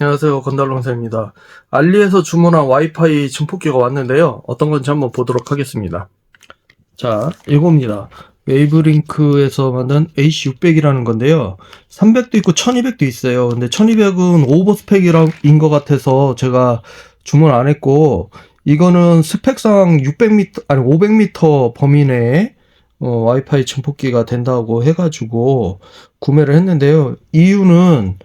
안녕하세요. 건달롱사입니다. 알리에서 주문한 와이파이 증폭기가 왔는데요. 어떤 건지 한번 보도록 하겠습니다. 자, 이겁니다. 웨이브링크에서 만든 AC600이라는 건데요. 300도 있고 1200도 있어요. 근데 1200은 오버 스펙인 것 같아서 제가 주문 안 했고, 이거는 스펙상 600m, 아니 500m 범위 내에 와이파이 증폭기가 된다고 해가지고 구매를 했는데요. 이유는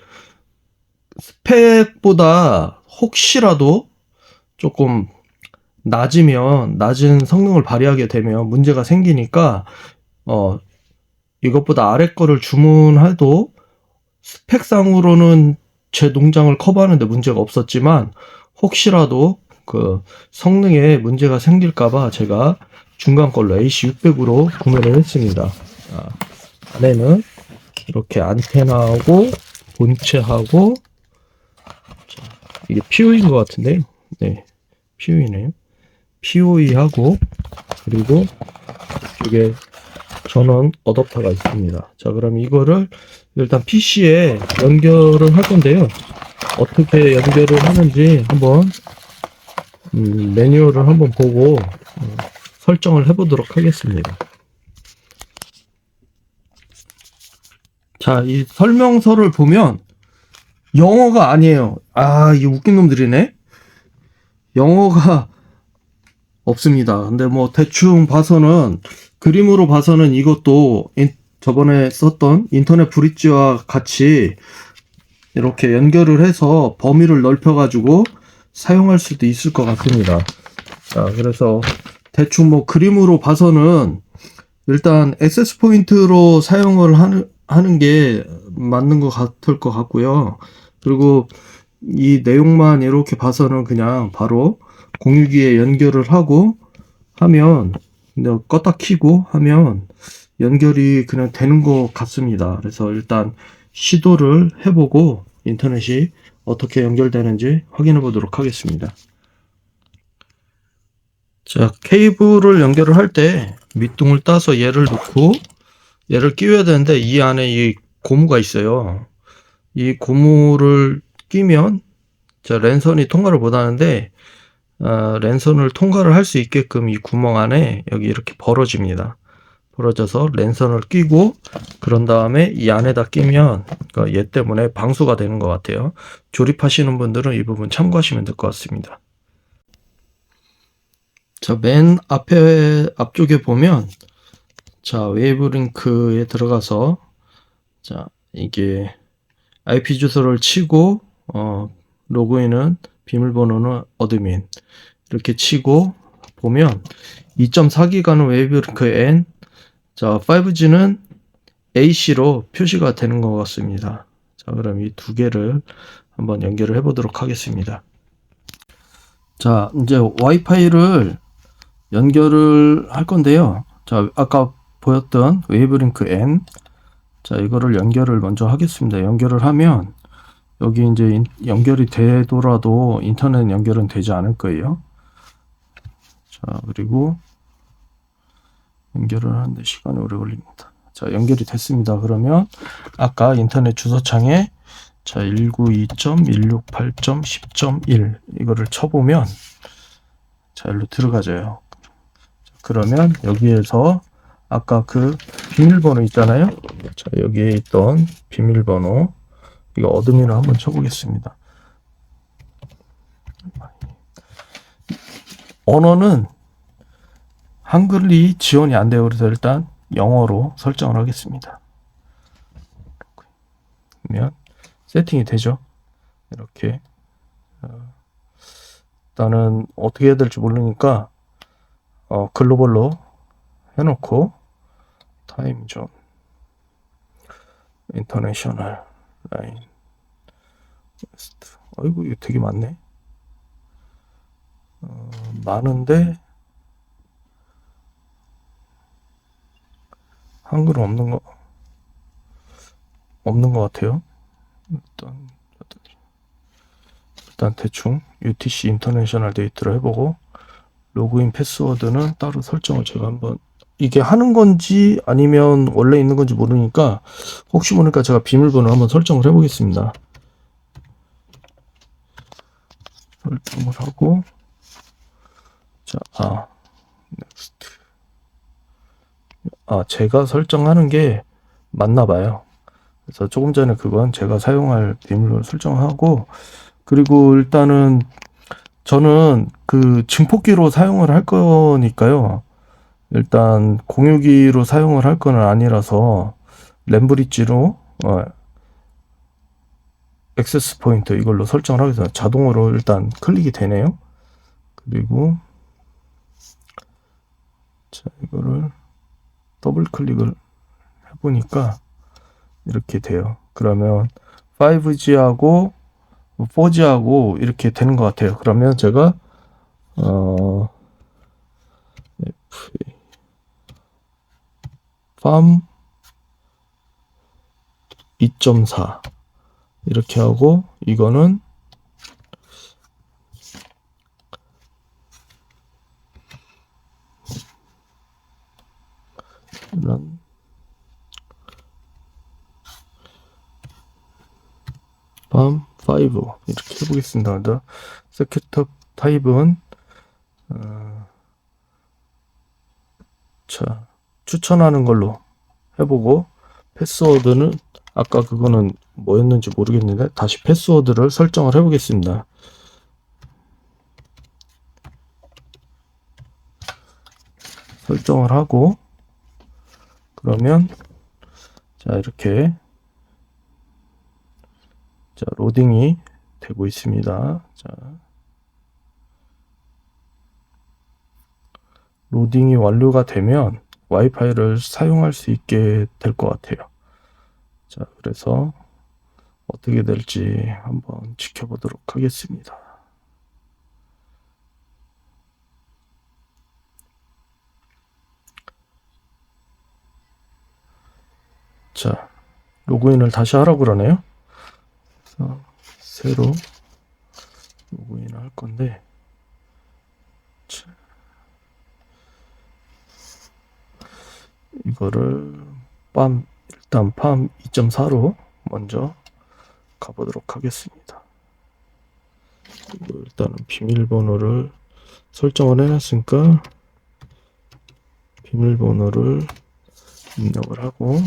스펙보다 혹시라도 조금 낮은 성능을 발휘하게 되면 문제가 생기니까 이것보다 아래 거를 주문해도 스펙상으로는 제 농장을 커버하는데 문제가 없었지만 혹시라도 그 성능에 문제가 생길까봐 제가 중간 걸로 AC600으로 구매를 했습니다. 안에는 이렇게 안테나하고 본체하고, 이게 POE인 것 같은데, 네, POE네요. POE하고, 그리고 이쪽에 전원 어댑터가 있습니다. 자, 그럼 이거를 일단 PC에 연결을 할 건데요. 어떻게 연결을 하는지 한번 매뉴얼을 한번 보고 설정을 해보도록 하겠습니다. 자, 이 설명서를 보면 영어가 아니에요. 이 웃긴 놈들이네. 영어가 없습니다. 근데 뭐 대충 봐서는, 그림으로 봐서는 이것도 저번에 썼던 인터넷 브릿지와 같이 이렇게 연결을 해서 범위를 넓혀가지고 사용할 수도 있을 것 같습니다. 자, 그래서 대충 뭐 그림으로 봐서는 일단 액세스 포인트로 사용을 하는 게 맞는 것 같을 것 같고요. 그리고 이 내용만 이렇게 봐서는 그냥 바로 공유기에 연결을 하고 하면, 껐다 켜고 하면 연결이 그냥 되는 것 같습니다. 그래서 일단 시도를 해보고 인터넷이 어떻게 연결되는지 확인해 보도록 하겠습니다. 자, 케이블을 연결을 할 때 밑둥을 따서 얘를 놓고 얘를 끼워야 되는데, 이 안에 이 고무가 있어요. 이 고무를 끼면 랜선이 통과를 못 하는데, 랜선을 통과를 할 수 있게끔 이 구멍 안에 여기 이렇게 벌어집니다. 벌어져서 랜선을 끼고, 그런 다음에 이 안에다 끼면 얘 때문에 방수가 되는 것 같아요. 조립하시는 분들은 이 부분 참고하시면 될 것 같습니다. 자, 맨 앞쪽에 보면, 자, 웨이브링크에 들어가서, 자, 이게 IP 주소를 치고, 로그인은 비밀번호는 어드민, 이렇게 치고 보면 2.4기가는 웨이브링크 N, 자, 5G는 AC로 표시가 되는 것 같습니다. 자, 그럼 이 두 개를 한번 연결을 해 보도록 하겠습니다. 자, 이제 와이파이를 연결을 할 건데요. 자, 아까 보였던 웨이브링크 N, 자, 이거를 연결을 먼저 하겠습니다. 연결을 하면 여기 이제 연결이 되더라도 인터넷 연결은 되지 않을 거예요. 자, 그리고 연결을 하는데 시간이 오래 걸립니다. 자, 연결이 됐습니다. 그러면 아까 인터넷 주소창에 자, 192.168.10.1 이거를 쳐보면, 자, 일로 들어가져요. 그러면 여기에서 아까 그 비밀번호 있잖아요. 자, 여기에 있던 비밀번호, 이거 어드민을 한번 쳐보겠습니다. 언어는 한글이 지원이 안 돼요. 그래서 일단 영어로 설정을 하겠습니다. 그러면 세팅이 되죠. 이렇게. 일단은 어떻게 해야 될지 모르니까 글로벌로 해놓고 타임존 인터내셔널 라인 웨스트. 아이고, 이거 되게 많네. 많은데 한글은 없는 것 같아요. 일단 대충 UTC 인터내셔널 데이트로 해보고, 로그인 패스워드는 따로 설정을 제가 한번, 이게 하는 건지 아니면 원래 있는 건지 모르니까 혹시 모르니까 제가 비밀번호 한번 설정을 해보겠습니다. 설정을 하고, 자, 넥스트. 제가 설정하는 게 맞나 봐요. 그래서 조금 전에 그건 제가 사용할 비밀번호 설정하고, 그리고 일단은 저는 그 증폭기로 사용을 할 거니까요. 일단 공유기로 사용을 할 거는 아니라서 램브릿지로 액세스 포인트 이걸로 설정을 하겠습니다. 자동으로 일단 클릭이 되네요. 그리고 자, 이거를 더블 클릭을 해보니까 이렇게 돼요. 그러면 5G하고 4G하고 이렇게 되는 것 같아요. 그러면 제가 팜 2.4 이렇게 하고, 이거는 이런 팜 5 이렇게 해보겠습니다. 세큐터 타입은 자, 추천하는 걸로 해보고, 패스워드는 아까 그거는 뭐였는지 모르겠는데 다시 패스워드를 설정을 해보겠습니다. 설정을 하고, 그러면 자, 이렇게 자, 로딩이 되고 있습니다. 자, 로딩이 완료가 되면 와이파이를 사용할 수 있게 될 것 같아요. 자, 그래서 어떻게 될지 한번 지켜보도록 하겠습니다. 자, 로그인을 다시 하라고 그러네요. 그래서 새로 로그인을 할 건데, 자, 이거를 일단 팜 2.4로 먼저 가보도록 하겠습니다. 그리고 일단은 비밀번호를 설정을 해놨으니까 비밀번호를 입력을 하고,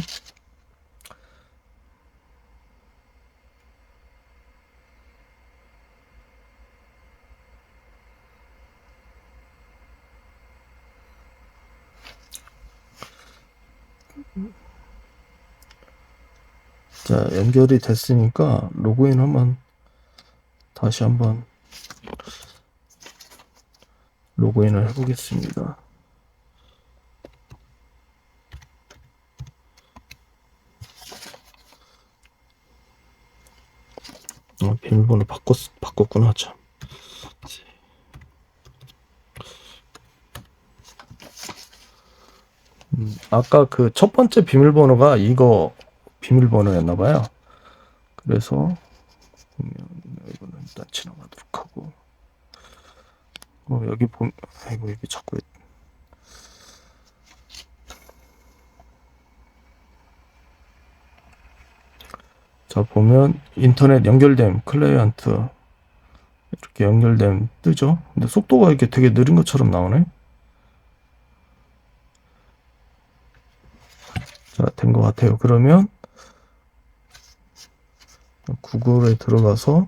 자, 연결이 됐으니까 로그인 다시 한번 로그인을 해보겠습니다. 비밀번호 바꿨구나, 참. 아까 그 첫 번째 비밀번호가 이거 비밀번호였나봐요. 그래서 이거는 일단 지나가도록 하고, 여기 보면, 아이고, 여기 자꾸 자, 보면 인터넷 연결됨 클라이언트 이렇게 연결됨 뜨죠. 근데 속도가 이렇게 되게 느린 것처럼 나오네. 자, 된 것 같아요. 그러면 구글에 들어가서,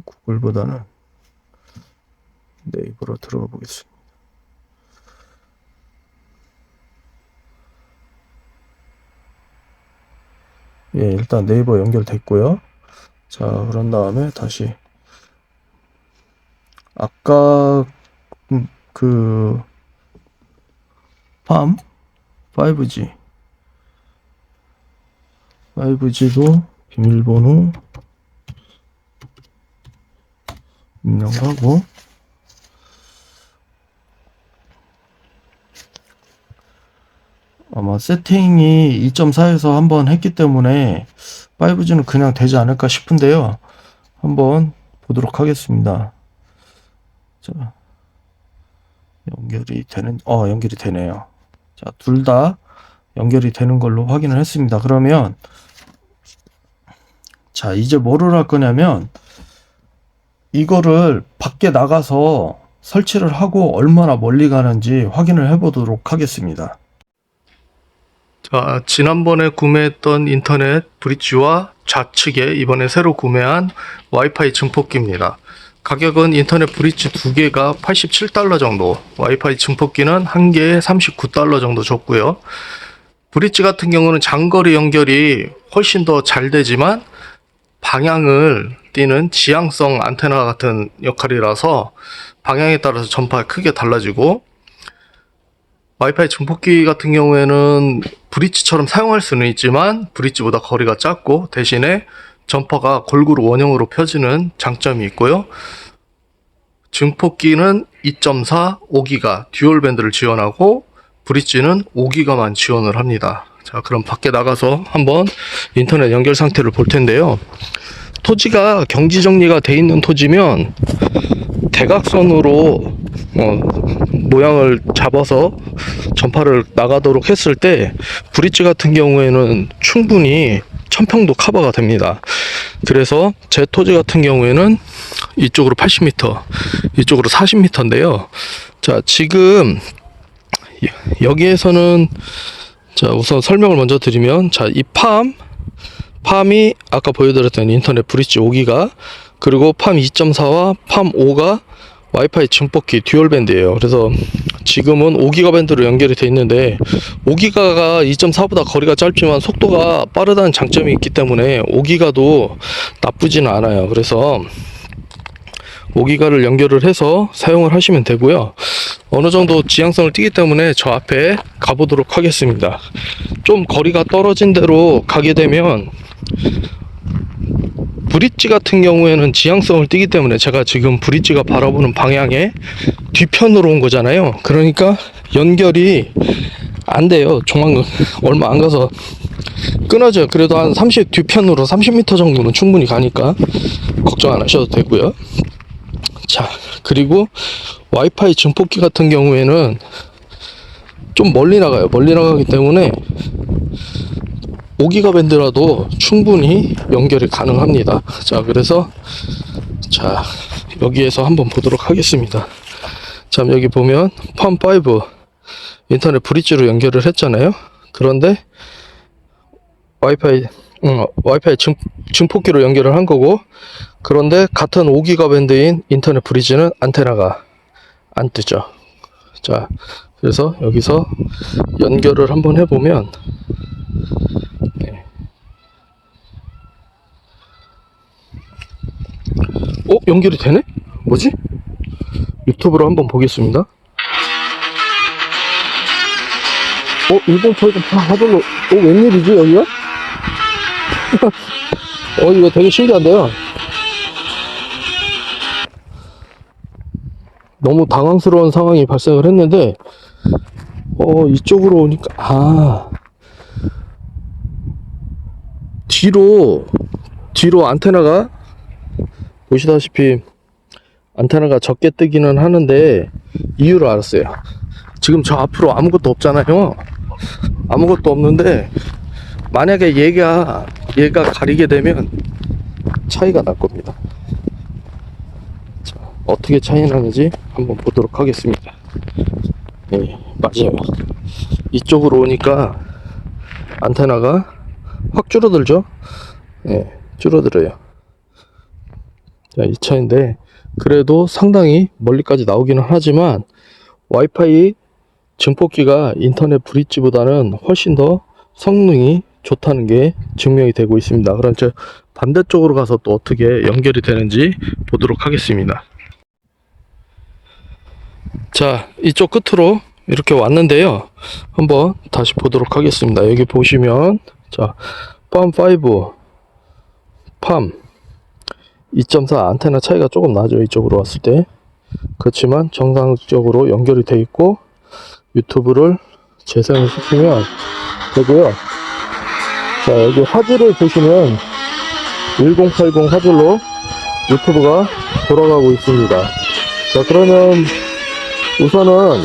구글보다는 네이버로 들어가 보겠습니다. 예, 일단 네이버 연결됐고요. 자, 그런 다음에 다시 아까 그 팜 5G도 비밀번호 입력하고, 아마 세팅이 2.4에서 한번 했기 때문에 5G는 그냥 되지 않을까 싶은데요. 한번 보도록 하겠습니다. 자, 연결이 되네요. 자, 둘 다 연결이 되는 걸로 확인을 했습니다. 그러면 자, 이제 뭐를 할 거냐면, 이거를 밖에 나가서 설치를 하고 얼마나 멀리 가는지 확인을 해 보도록 하겠습니다. 자, 지난번에 구매했던 인터넷 브릿지와 좌측에 이번에 새로 구매한 와이파이 증폭기입니다. 가격은 인터넷 브릿지 2개가 87달러 정도, 와이파이 증폭기는 1개에 39달러 정도 줬고요. 브릿지 같은 경우는 장거리 연결이 훨씬 더 잘 되지만 방향을 띄는 지향성 안테나 같은 역할이라서 방향에 따라서 전파가 크게 달라지고, 와이파이 증폭기 같은 경우에는 브릿지처럼 사용할 수는 있지만 브릿지보다 거리가 작고 대신에 전파가 골고루 원형으로 펴지는 장점이 있고요. 증폭기는 2.4, 5기가 듀얼 밴드를 지원하고 브릿지는 5기가만 지원을 합니다. 자, 그럼 밖에 나가서 한번 인터넷 연결 상태를 볼 텐데요. 토지가 경지 정리가 돼 있는 토지면 대각선으로 모양을 잡아서 전파를 나가도록 했을 때 브릿지 같은 경우에는 충분히 1000평도 커버가 됩니다. 그래서 제 토지 같은 경우에는 이쪽으로 80m, 이쪽으로 40m인데요. 자, 지금 여기에서는, 자, 우선 설명을 먼저 드리면, 자, 이 팜이 아까 보여드렸던 인터넷 브릿지 5기가, 그리고 팜 2.4와 팜 5가 와이파이 증폭기 듀얼 밴드예요. 그래서 지금은 5기가 밴드로 연결이 되어 있는데 5기가가 2.4보다 거리가 짧지만 속도가 빠르다는 장점이 있기 때문에 5기가도 나쁘지는 않아요. 그래서 5기가를 연결을 해서 사용을 하시면 되고요. 어느 정도 지향성을 띠기 때문에 저 앞에 가보도록 하겠습니다. 좀 거리가 떨어진 데로 가게 되면 브릿지 같은 경우에는 지향성을 띠기 때문에, 제가 지금 브릿지가 바라보는 방향에 뒤편으로 온 거잖아요. 그러니까 연결이 안 돼요. 조만간 얼마 안 가서 끊어져요. 그래도 한 30 뒤편으로 30m 정도는 충분히 가니까 걱정 안 하셔도 되고요. 자, 그리고 와이파이 증폭기 같은 경우에는 좀 멀리 나가요. 멀리 나가기 때문에 5기가 밴드라도 충분히 연결이 가능합니다. 자, 그래서 자, 여기에서 한번 보도록 하겠습니다. 자, 여기 보면 팜5 인터넷 브릿지로 연결을 했잖아요. 그런데 와이파이 증폭기로 연결을 한 거고, 그런데 같은 5기가 밴드인 인터넷 브릿지는 안테나가 안 뜨죠. 자, 그래서 여기서 연결을 한번 해보면, 연결이 되네? 뭐지? 유튜브로 한번 보겠습니다. 일본 저희가 하절로, 웬일이지, 여기가? 이거 되게 신기한데요? 너무 당황스러운 상황이 발생을 했는데, 이쪽으로 오니까, 뒤로 안테나가, 보시다시피 안테나가 적게 뜨기는 하는데 이유를 알았어요. 지금 저 앞으로 아무것도 없잖아요. 아무것도 없는데 만약에 얘가 가리게 되면 차이가 날 겁니다. 자, 어떻게 차이 나는지 한번 보도록 하겠습니다. 네, 맞아요. 이쪽으로 오니까 안테나가 확 줄어들죠. 네, 줄어들어요. 자, 이 차인데 그래도 상당히 멀리까지 나오기는 하지만 와이파이 증폭기가 인터넷 브릿지보다는 훨씬 더 성능이 좋다는 게 증명이 되고 있습니다. 그럼 저 반대쪽으로 가서 또 어떻게 연결이 되는지 보도록 하겠습니다. 자, 이쪽 끝으로 이렇게 왔는데요. 한번 다시 보도록 하겠습니다. 여기 보시면, 자, 팜5, 팜 2.4 안테나 차이가 조금 나죠. 이쪽으로 왔을 때. 그렇지만 정상적으로 연결이 되어 있고 유튜브를 재생을 시키면 되고요. 자, 여기 화질을 보시면 1080 화질로 유튜브가 돌아가고 있습니다. 자, 그러면 우선은,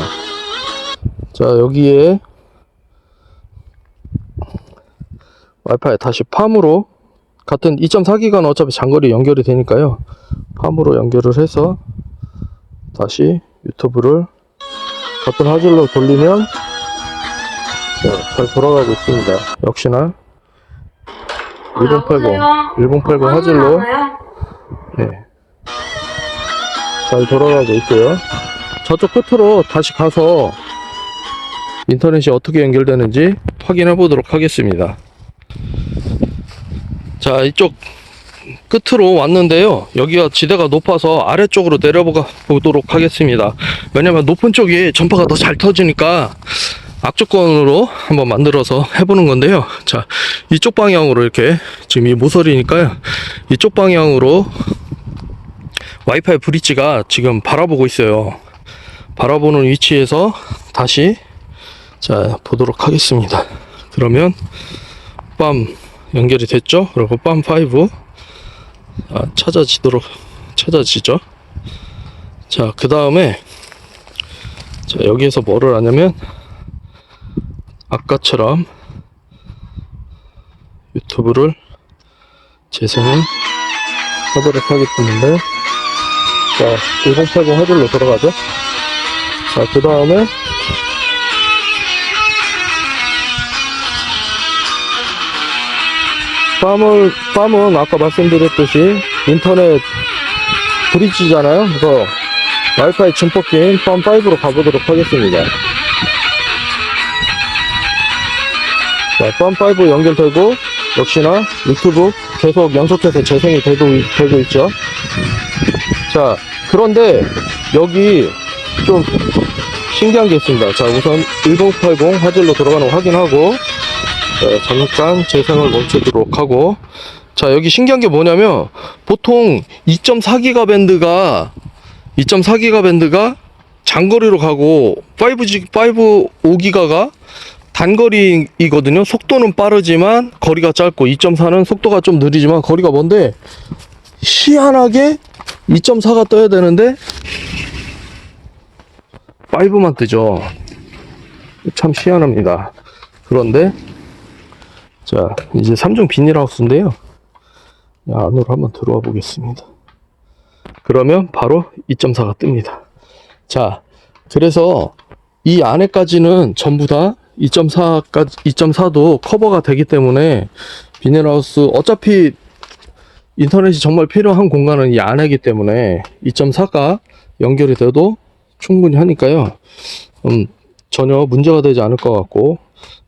자, 여기에 와이파이 다시 팜으로 같은 2.4기가는 어차피 장거리 연결이 되니까요. 팜으로 연결을 해서 다시 유튜브를 같은 화질로 돌리면 잘 돌아가고 있습니다. 역시나 1080 화질로 잘 돌아가고 있고요. 저쪽 끝으로 다시 가서 인터넷이 어떻게 연결되는지 확인해 보도록 하겠습니다. 자, 이쪽 끝으로 왔는데요. 여기가 지대가 높아서 아래쪽으로 내려가 보도록 하겠습니다. 왜냐면 높은 쪽이 전파가 더 잘 터지니까 악조건으로 한번 만들어서 해보는 건데요. 자, 이쪽 방향으로 이렇게 지금 이 모서리니까요. 이쪽 방향으로 와이파이 브릿지가 지금 바라보고 있어요. 바라보는 위치에서 다시 자 보도록 하겠습니다. 그러면 빰 연결이 됐죠? 그리고 빰5 찾아지죠? 자, 그 다음에 자 여기에서 뭐를 하냐면 아까처럼 유튜브를 재생을 하도록 하겠는데, 자 1080 화질로 들어가죠. 자, 그 다음에 팜은 아까 말씀드렸듯이 인터넷 브릿지잖아요. 그래서 와이파이 증폭기인 팜5로 가보도록 하겠습니다. 자, 팜5 연결되고 역시나 유튜브 계속 연속해서 재생이 되고 있죠. 자, 그런데 여기 좀 신기한 게 있습니다. 자, 우선 1080 화질로 들어가는 거 확인하고 잠깐 재생을 멈추도록 하고, 자, 여기 신기한 게 뭐냐면 보통 2.4기가 밴드가 장거리로 가고 5기가가 단거리이거든요. 속도는 빠르지만 거리가 짧고 2.4는 속도가 좀 느리지만 거리가 먼데, 희한하게 2.4가 떠야 되는데 5만 뜨죠. 참 희한합니다. 그런데 자, 이제 3중 비닐하우스인데요. 안으로 한번 들어와 보겠습니다. 그러면 바로 2.4가 뜹니다. 자, 그래서 이 안에까지는 전부 다 2.4도 커버가 되기 때문에 비닐하우스, 어차피 인터넷이 정말 필요한 공간은 이 안이기 때문에 2.4가 연결이 돼도 충분히 하니까요. 전혀 문제가 되지 않을 것 같고,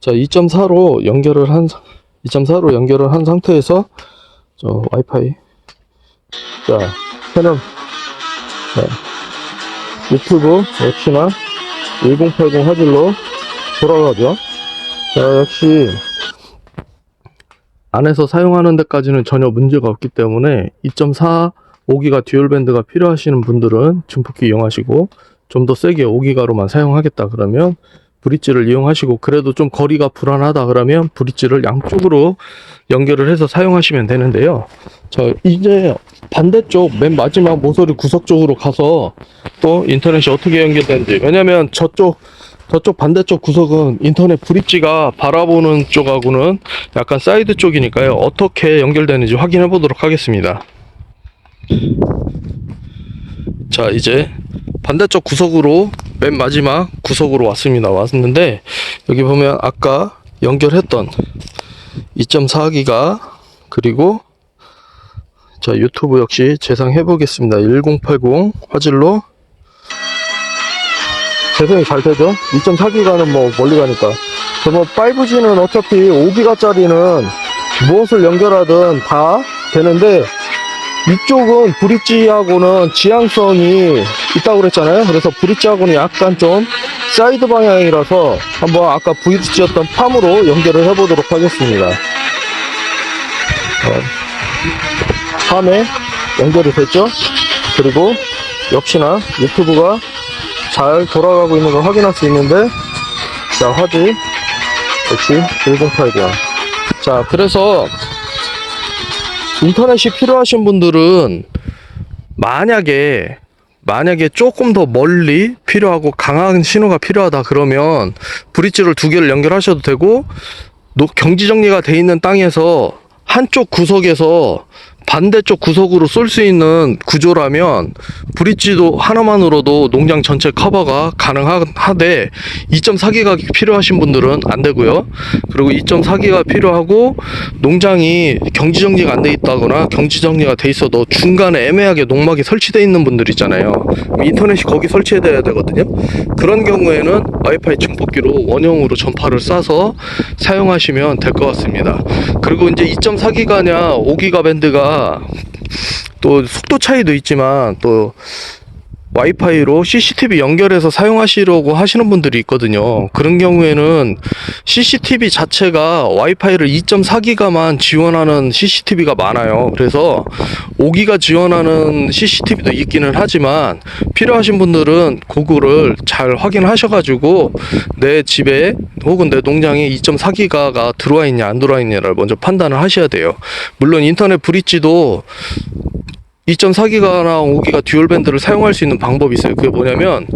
자, 2.4로 연결을 한 상태에서 와이파이, 자, 캐논 유튜브 역시나 1080 화질로 돌아가죠. 자, 역시 안에서 사용하는 데까지는 전혀 문제가 없기 때문에 2.4 5기가 듀얼 밴드가 필요하시는 분들은 증폭기 이용하시고, 좀 더 세게 5기가로만 사용하겠다 그러면 브릿지를 이용하시고, 그래도 좀 거리가 불안하다 그러면 브릿지를 양쪽으로 연결을 해서 사용하시면 되는데요. 자, 이제 반대쪽 맨 마지막 모서리 구석 쪽으로 가서 또 인터넷이 어떻게 연결되는지, 왜냐면 저쪽 반대쪽 구석은 인터넷 브릿지가 바라보는 쪽하고는 약간 사이드 쪽이니까요. 어떻게 연결되는지 확인해 보도록 하겠습니다. 자, 이제 반대쪽 구석으로 맨 마지막 구석으로 왔는데, 여기 보면 아까 연결했던 2.4기가 그리고 자, 유튜브 역시 재생해 보겠습니다. 1080 화질로 재생이 잘 되죠. 2.4기가는 뭐 멀리 가니까. 그러면 5G는 어차피 5기가짜리는 무엇을 연결하든 다 되는데, 이쪽은 브릿지하고는 지향성이 있다고 그랬잖아요. 그래서 브릿지하고는 약간 좀 사이드 방향이라서 한번 아까 브릿지였던 팜으로 연결을 해보도록 하겠습니다. 팜에 연결이 됐죠. 그리고 역시나 유튜브가 잘 돌아가고 있는 걸 확인할 수 있는데, 자, 화질 역시 1080. 자, 그래서 인터넷이 필요하신 분들은 만약에 조금 더 멀리 필요하고 강한 신호가 필요하다 그러면 브릿지를 2개를 연결하셔도 되고, 경지 정리가 돼 있는 땅에서 한쪽 구석에서 반대쪽 구석으로 쏠 수 있는 구조라면 브릿지도 하나만으로도 농장 전체 커버가 가능하되 2.4기가 필요하신 분들은 안 되고요. 그리고 2.4기가 필요하고 농장이 경지정리가 안 돼 있다거나 경지정리가 돼 있어도 중간에 애매하게 농막이 설치되어 있는 분들 있잖아요. 인터넷이 거기 설치해야 되거든요. 그런 경우에는 와이파이 증폭기로 원형으로 전파를 쏴서 사용하시면 될 것 같습니다. 그리고 이제 2.4기가냐 5기가 밴드가 또 속도 차이도 있지만 또 와이파이로 CCTV 연결해서 사용하시려고 하시는 분들이 있거든요. 그런 경우에는 CCTV 자체가 와이파이를 2.4기가만 지원하는 CCTV가 많아요. 그래서 5기가 지원하는 CCTV도 있기는 하지만 필요하신 분들은 그거를 잘 확인하셔가지고 내 집에 혹은 내 농장에 2.4기가가 들어와 있냐 안 들어와 있냐를 먼저 판단을 하셔야 돼요. 물론 인터넷 브릿지도 2.4기가나 5기가 듀얼 밴드를 사용할 수 있는 방법이 있어요. 그게 뭐냐면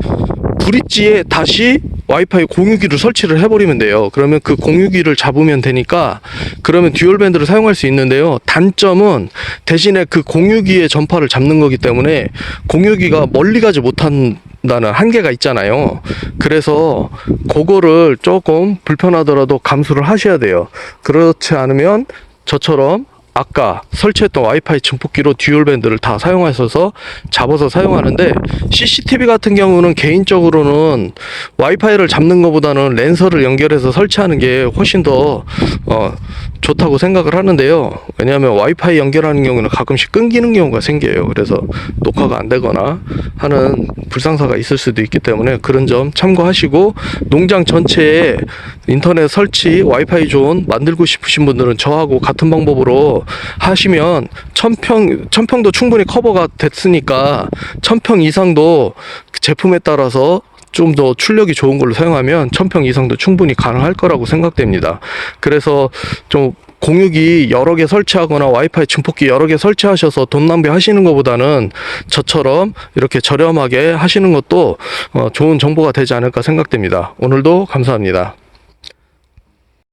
브릿지에 다시 와이파이 공유기를 설치를 해버리면 돼요. 그러면 그 공유기를 잡으면 되니까 그러면 듀얼 밴드를 사용할 수 있는데요. 단점은 대신에 그 공유기의 전파를 잡는 거기 때문에 공유기가 멀리 가지 못한다는 한계가 있잖아요. 그래서 그거를 조금 불편하더라도 감수를 하셔야 돼요. 그렇지 않으면 저처럼 아까 설치했던 와이파이 증폭기로 듀얼 밴드를 다 사용하셔서 잡아서 사용하는데 CCTV 같은 경우는 개인적으로는 와이파이를 잡는 것보다는 랜서를 연결해서 설치하는 게 훨씬 더 좋다고 생각을 하는데요. 왜냐하면 와이파이 연결하는 경우는 가끔씩 끊기는 경우가 생겨요. 그래서 녹화가 안 되거나 하는 불상사가 있을 수도 있기 때문에 그런 점 참고하시고 농장 전체에 인터넷 설치 와이파이 존 만들고 싶으신 분들은 저하고 같은 방법으로 하시면 1000평도 충분히 커버가 됐으니까 1000평 이상도 제품에 따라서 좀 더 출력이 좋은 걸로 사용하면 1000평 이상도 충분히 가능할 거라고 생각됩니다. 그래서 좀 공유기 여러 개 설치하거나 와이파이 증폭기 여러 개 설치하셔서 돈 낭비하시는 것보다는 저처럼 이렇게 저렴하게 하시는 것도 좋은 정보가 되지 않을까 생각됩니다. 오늘도 감사합니다.